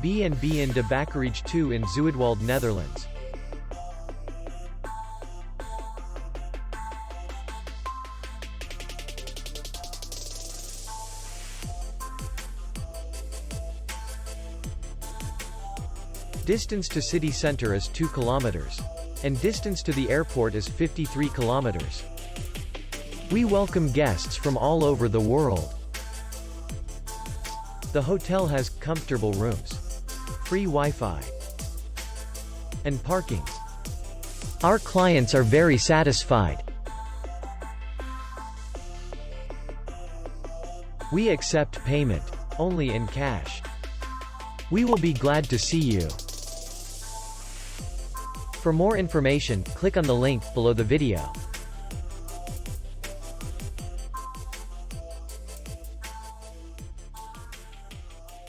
B&B In De Backerije 2 in Zuidwolde, Netherlands. Distance to city center is 2 kilometers. And distance to the airport is 53 kilometers. We welcome guests from all over the world. The hotel has comfortable rooms, free Wi-Fi, and parking. Our clients are very satisfied. We accept payment only in cash. We will be glad to see you. For more information, click on the link below the video.